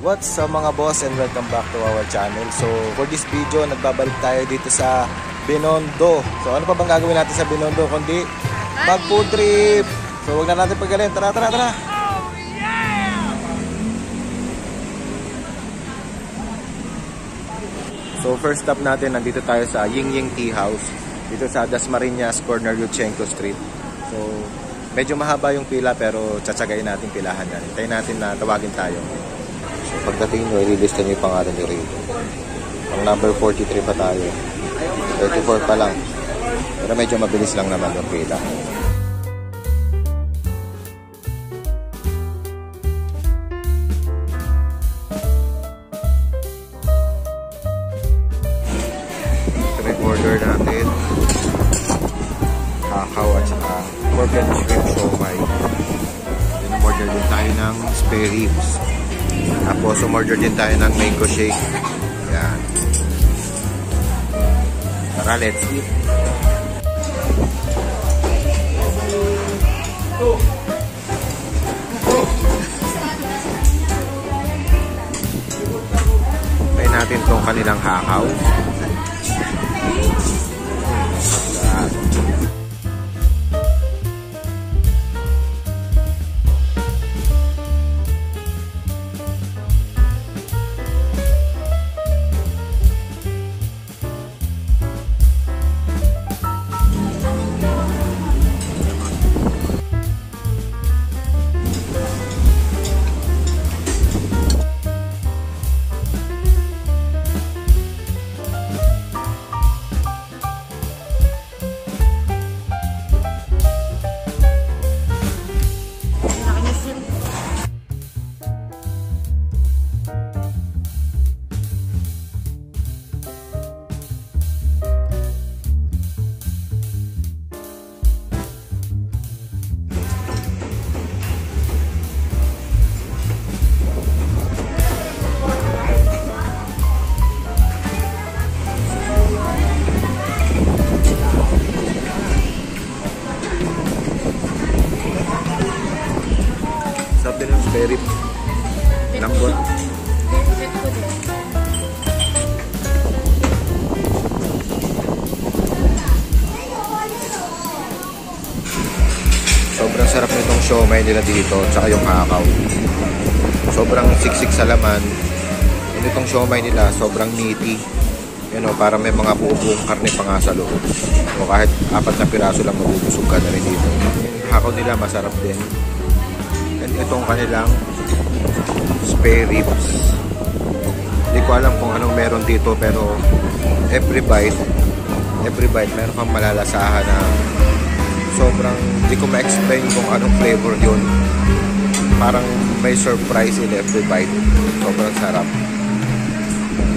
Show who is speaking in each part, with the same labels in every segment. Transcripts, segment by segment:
Speaker 1: What's up mga boss, and welcome back to our channel. So for this video, nagbabalik tayo dito sa Binondo. So ano pa bang gagawin natin sa Binondo kundi mag food trip. So wag na natin paggalin. Tara.
Speaker 2: Oh yeah!
Speaker 1: So first stop natin, nandito tayo sa Ying Ying Tea House dito sa Dasmariñas corner Yuchengco Street. So medyo mahaba yung pila pero tsatsagayin natin pilahan yan. Hintayin natin na tawagin tayo. Pagdating nyo, ililista nyo yung pangalan nyo rito. Ang number 43 pa tayo. 34 pa lang. Pero medyo mabilis lang naman yung pila. Ito may order natin. Kakaw at saka pork and shrimp siomai. Then order din tayo ng spare ribs. Tapos umorder din tayo ng mango shake. Yan. Tara, let's eat. Try natin tong kanilang hakaw. Yan. Sabi ng spare rib. Lambot. Sobrang sarap nitong siomai nila dito, tsaka yung hakaw. Sobrang siksik sa laman. Itong siomai nila, sobrang meaty. You know, para may mga buong karne pa nga sa loob. O kahit 4 na piraso lang mabubusog ka na rin dito. Yung hakaw nila masarap din. And itong kanilang spare ribs. Hindi ko alam kung anong meron dito, pero every bite meron kang malalasahan na sobrang, hindi ko ma-explain kung anong flavor yun. Parang may surprise in every bite. Sobrang sarap.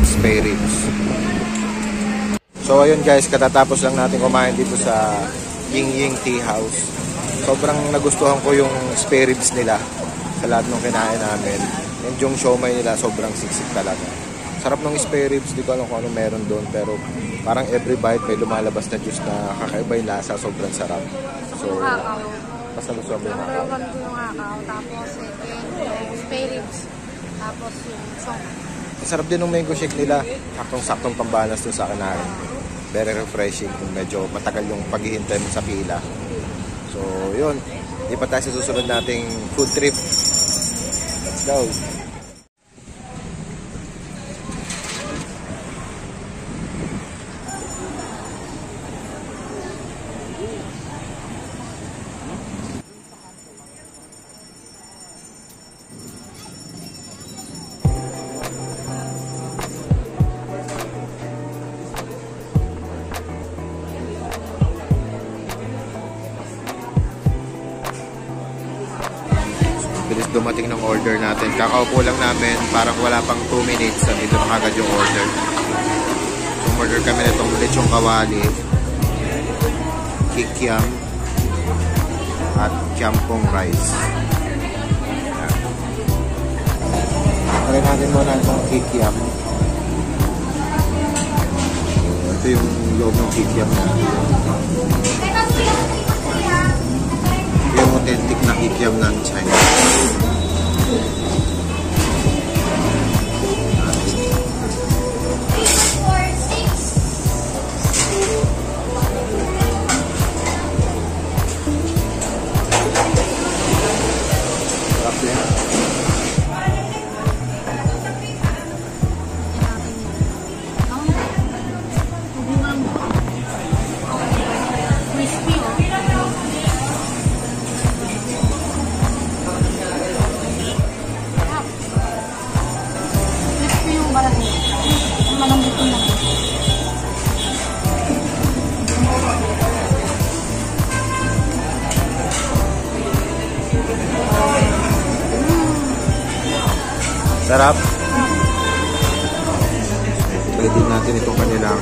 Speaker 1: Spare ribs. So ayun guys, katatapos lang natin kumain dito sa Ying Ying Tea House. Sobrang nagustuhan ko yung spare ribs nila sa lahat ng kinain namin. And yung siomai nila, sobrang siksik talaga. Sarap ng spare ribs, di ko alam kung ano meron doon, pero parang every bite may lumalabas na juice na kakaiba yung lasa, sobrang sarap. So, basta gusto mo yung hakaw.
Speaker 2: Number 1 ko yung hakaw, tapos yung spare ribs, tapos yung siomai.
Speaker 1: Sarap din ng mango shake nila. Saktong-saktong pambanas doon sa kinain. Very refreshing kung medyo matagal yung paghihintay mo sa pila. So, yun. Di pa tayo sa susunod nating food trip. Let's go! Bilis dumating ng order natin. Kakaupo lang namin, parang wala pang 2 minutes. Nandito na kagad yung order. So, order kami nitong lechong kawali, kikiam, at champong rice. Try natin muna itong kikiam. Ito yung loob ng kikiam na. Yung authentic na kikiam ng China. Sarap. Try din natin itong kanilang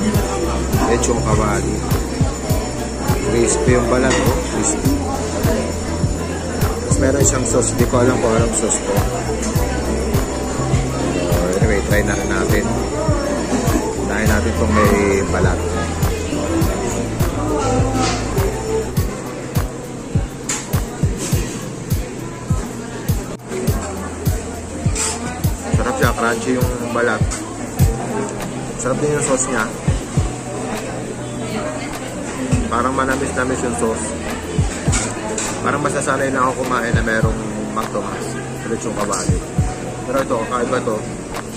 Speaker 1: lechong kawali. Crispy yung balat, oh. Crispy. Tapos meron siyang sauce. Hindi ko alam kung anong sauce to. So, anyway, try na rin natin. Unahin natin itong may balat. Sarap siya. Crunchy yung balat. Sarap din yung sauce niya. Parang manamis-namis yung sauce. Parang masasanay lang ako kumain na merong McDonald's. Ulit yung kawali. Pero ito, kakaiba to.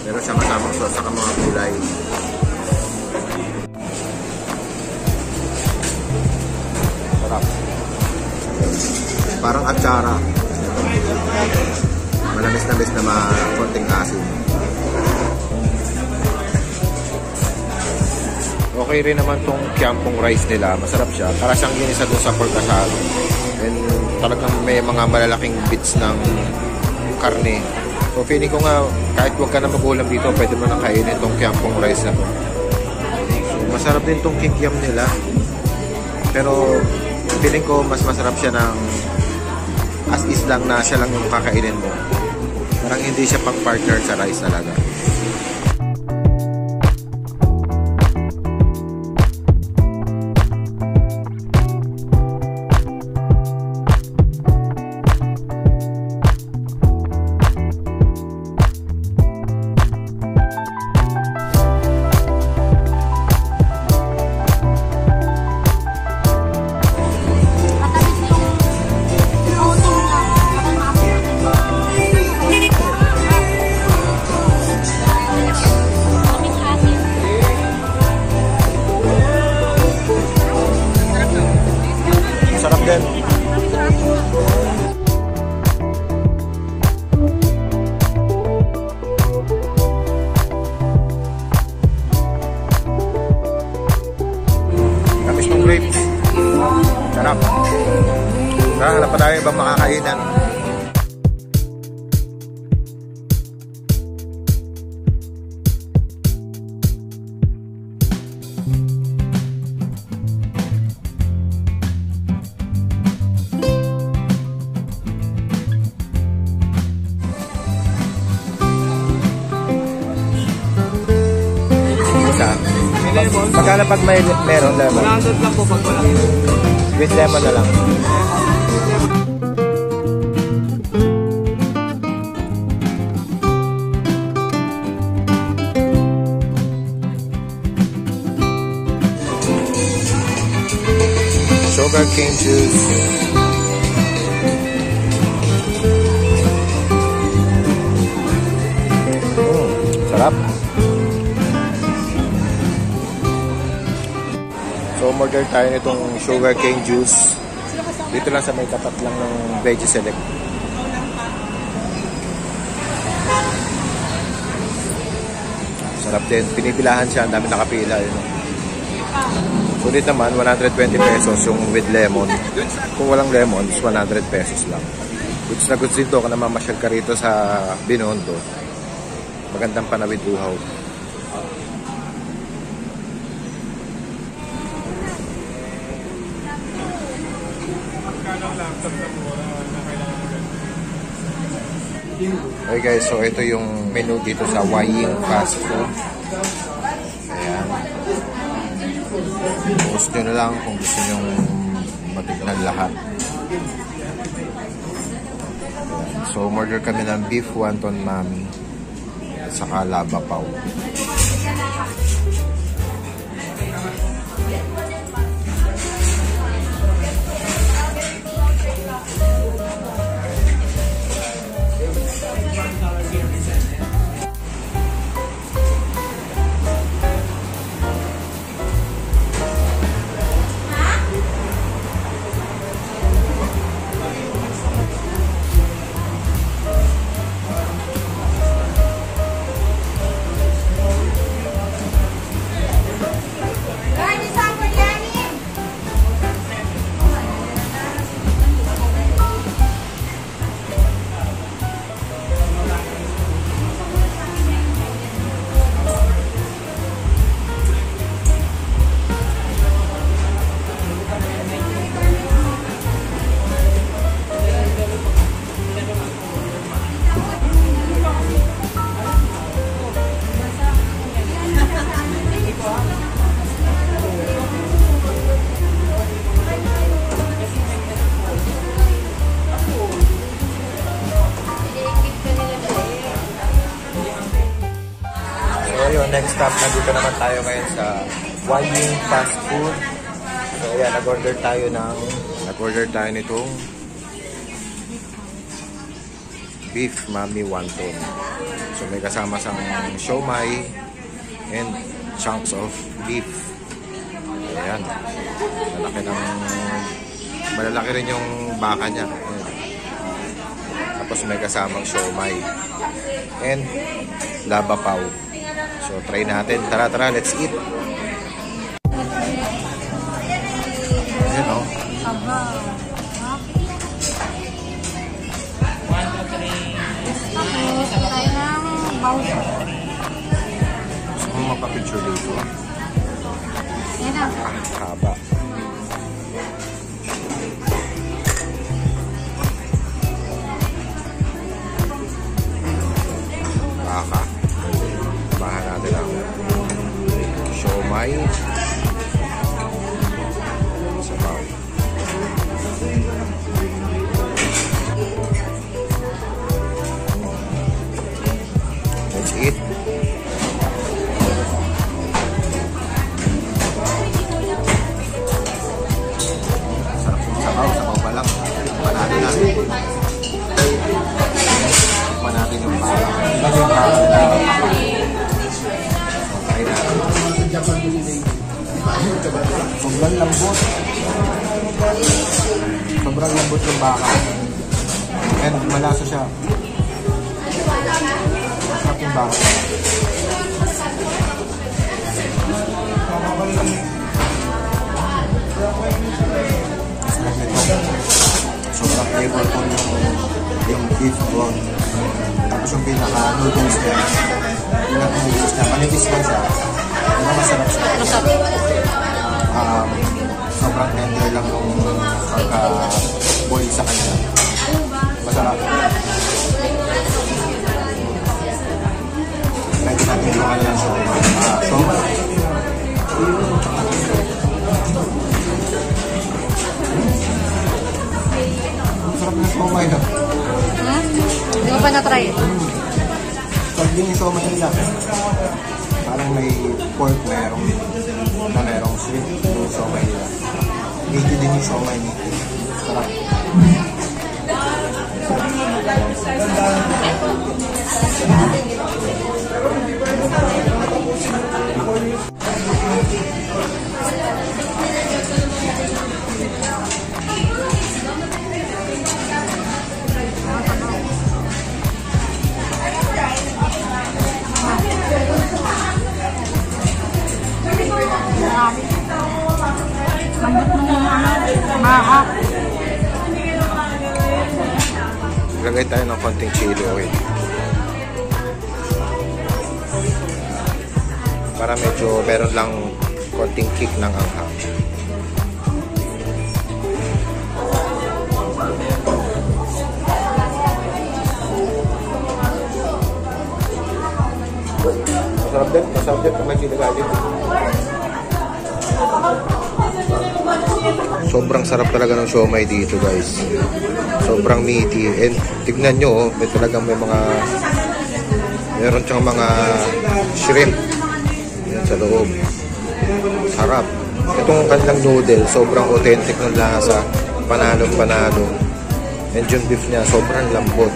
Speaker 1: Meron siyang katamang sauce saka mga gulay. Sarap. Parang atsara. Manamis-namis na konting asin. Okay rin naman tong kiampong rice nila. Masarap siya. Para siyang ginisa doon sa pork asado. And talagang may mga malalaking bits ng karne. So feeling ko nga, kahit huwag ka na magulam dito, pwede mo nang kainin itong kiampong rice na to. So masarap din tong kikiam nila. Pero feeling ko mas masarap siya ng as is lang na siya lang yung kakainin mo. Parang hindi siya pang partner sa rice talaga. Sarap din. Tamis ng grapes. Sarap. Hanap pa tayo ibang makakainan. Magkano pag may meron lemon?
Speaker 3: 100 lang po pag wala.
Speaker 1: With lemon na lang. Sugar cane juice. Sarap. So, order tayo nitong sugar cane juice. Dito lang sa may tapat lang ng Veggie Select. Sarap din. Pinipilahan siya. Ang dami nakapila. Yun. Sulit naman, 120 pesos yung with lemon. Kung walang lemon, 100 pesos lang. Goods na goods dito. Kung namamasyal ka rito sa Binondo, magandang panawid uhaw. Okay guys, so ito yung menu dito sa Waying Fast Food. Ayan. Post nyo na lang kung gusto nyo matignan lahat. So, order kami ng beef wonton mami at saka lava paw. next stop, nandito naman tayo ngayon sa Waying Fast Food. So, ayan, nag-order tayo nitong beef mami wonton. So, may kasama sang siomai and chunks of beef. Ayan. Malalaki rin yung baka niya. Ayan. Tapos may kasamang siomai and laba paw. So, try natin. Tara, let's eat. Ayan, oh.
Speaker 2: Aba. Tapos, tayo ng bawso.
Speaker 1: Gusto mo mapapicture dito?
Speaker 2: Yan na.
Speaker 1: Haba. Baka. Bahan natin ang siomai. Sabaw. Let's eat. Sarap yung sabaw pa lang. Tikman natin na. Tikman natin yung baka. Lagi yung baka na. Okay natin. Sobrang lambot. Sobrang lambot yung baka. And malasa siya. Masarap yung baka. Masarap nito. Sobrang flavorful yung beef bone. Tapos yung pinaka-noodles niya. Pinaka-noodles niya. Manipis lang siya. Pero masarap siya. Sobrang tender lang yung pagka-boil sa kanya. Masarap. Pwede natin yung kanyang siomai. Masarap na siomai na.
Speaker 2: Hindi ko pa na-try.
Speaker 1: Pag din yung siomai nila, parang may pork, merong shrimp yung siomai nila. Hindi din yung siomai nila. Sarap. Lagay tayo ng konting chili oil para medyo meron lang konting kick ng anghang. Masarap din kung may chili garlic. Sobrang sarap talaga ng siomai dito, guys. Sobrang meaty. And tignan nyo, may talagang meron siyang mga shrimp yan sa loob. Sarap. Itong kanilang noodle, sobrang authentic ng lasa. Panalo. And yung beef niya, sobrang lambot.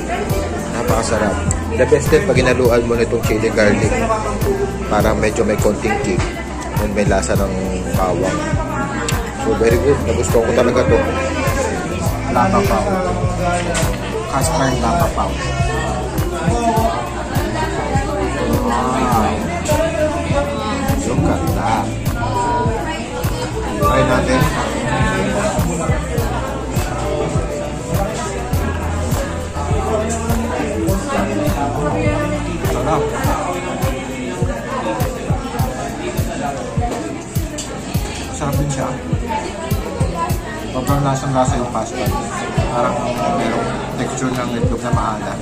Speaker 1: Napakasarap. The best din pag inaluan mo nitong chili garlic para medyo may konting kick. And may lasa ng bawang. So very good. Nagustuhan ko talaga to. Lapa paw. Custard lapa paw. Wow. Yung ganda. Try natin. Sarap. Masarap din siya. Sobrang lasang-lasa yung pasta. Parang merong texture ng itlog na maalat.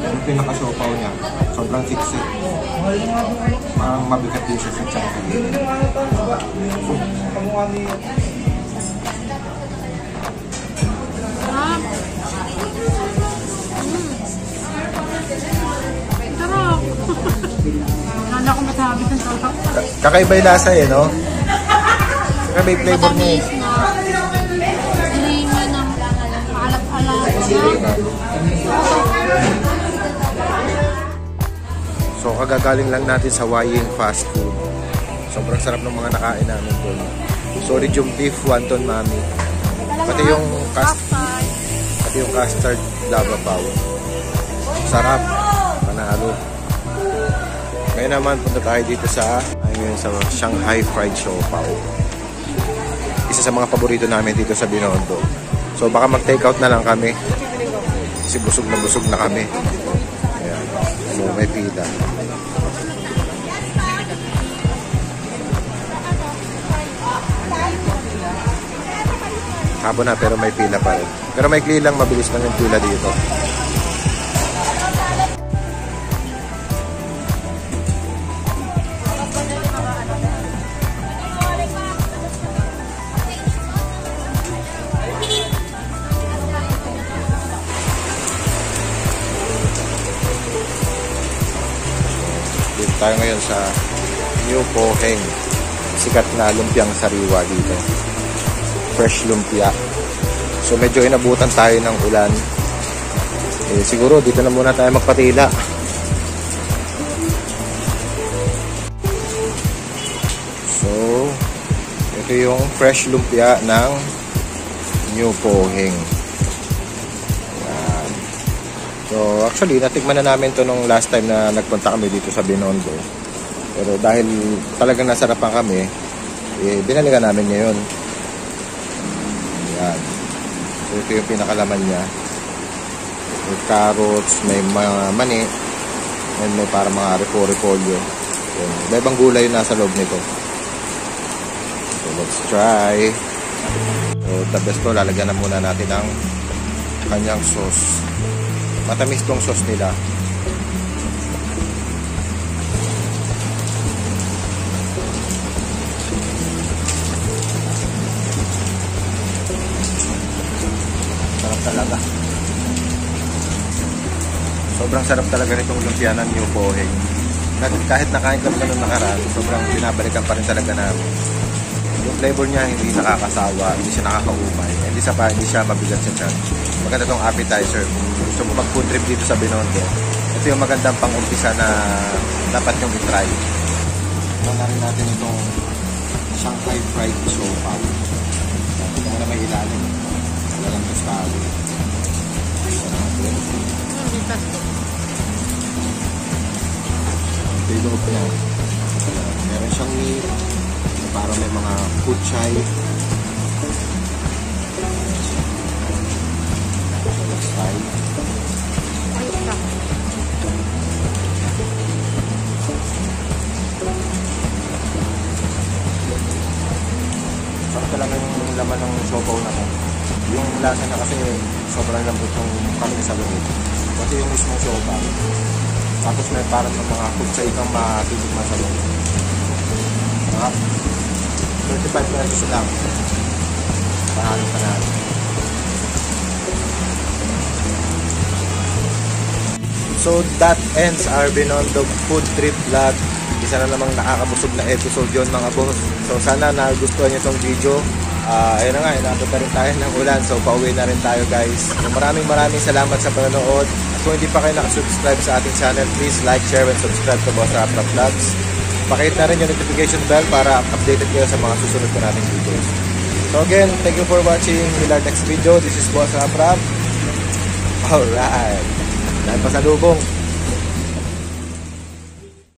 Speaker 1: Yung pinaka-siopaw niya, sobrang siksik. Parang mabigat din siya sa tiyan.
Speaker 2: Sarap. Wala ko masabi sa
Speaker 1: Kakaiba yung lasa eh, no? Kakaiba yung flavor niya eh.
Speaker 2: Matamis na siliman ng maalat-alat.
Speaker 1: So kagagaling lang natin sa Waying Fast Food. Sobrang sarap ng mga nakain namin doon. Solid yung beef wonton mami. Pati yung custard lava paw. Sarap. Panalo. Ngayon naman punta tayo dito sa Shanghai Fried Siopaw. Isa sa mga paborito namin dito sa Binondo. So baka mag-take out na lang kami. Kasi busog na kami. Ayan. So may pila. Hapon na pero may pila pa rin. Pero may lang, mabilis lang yung pila dito. Dito tayo ngayon sa New Poheng. Sikat na lumpiang sariwa dito. Fresh lumpia. So medyo inabutan tayo ng ulan. Siguro dito na muna tayo magpatila. So ito yung fresh lumpia ng New Poheng. Ayan. So actually natikman na namin to nung last time na nagpunta kami dito sa Binondo. Pero dahil talagang nasarapan kami, binalikan namin ngayon. Ayan. So ito yung pinakalaman niya. May carrots, may mga mani, and may para mga repolyo. May ibang gulay yung nasa loob nito. So let's try. So the best to, lalagyan na muna natin ng kanyang sauce. Matamis tong sauce nila. Talaga. Sobrang sarap talaga nitong lumpia ng New Poheng. Kahit nakain kami na nung nakaraan, sobrang binabalikan pa rin talaga namin. Yung flavor niya hindi nakakasawa, hindi siya nakakaumay, hindi siya mabigat sa tiyan. Maganda tong appetizer. Gusto mo mag-food trip dito sa Binondo, ito yung magandang pang-umpisa na dapat yung i-try. Ito na rin natin itong Shanghai Fried Siopaw. Ito mo na may ilalim. Wala lang tostado. Ito yung loob niya. Meron siyang meat. Parang may mga kuchay. Let's try. Sarap talaga yung laman ng siopaw na to. Yung lasa niya kasi sobrang lambot yung karne sa loob. Kasi yung mismong siopaw. Tapos may parang mga kuchay kang matitikman sa loob. 35 pesos lang. Panalo pa natin. So that ends our Binondo food trip vlog. Isa na namang nakakabusog na episode yun mga boss. So sana nagustuhan nyo itong video. Ayun na nga, inabot na rin tayo ng ulan. So pauwi na rin tayo guys. So, maraming salamat sa panonood. At kung hindi pa kayo nakasubscribe sa ating channel, please like, share, and subscribe to Boss Rap Rap Vlogs. Pakihit na rin yung notification bell para updated kayo sa mga susunod ko nating videos. So again, thank you for watching. Till our next video. This is Boss Rap Rap. Alright. Dahil pa sa lubong.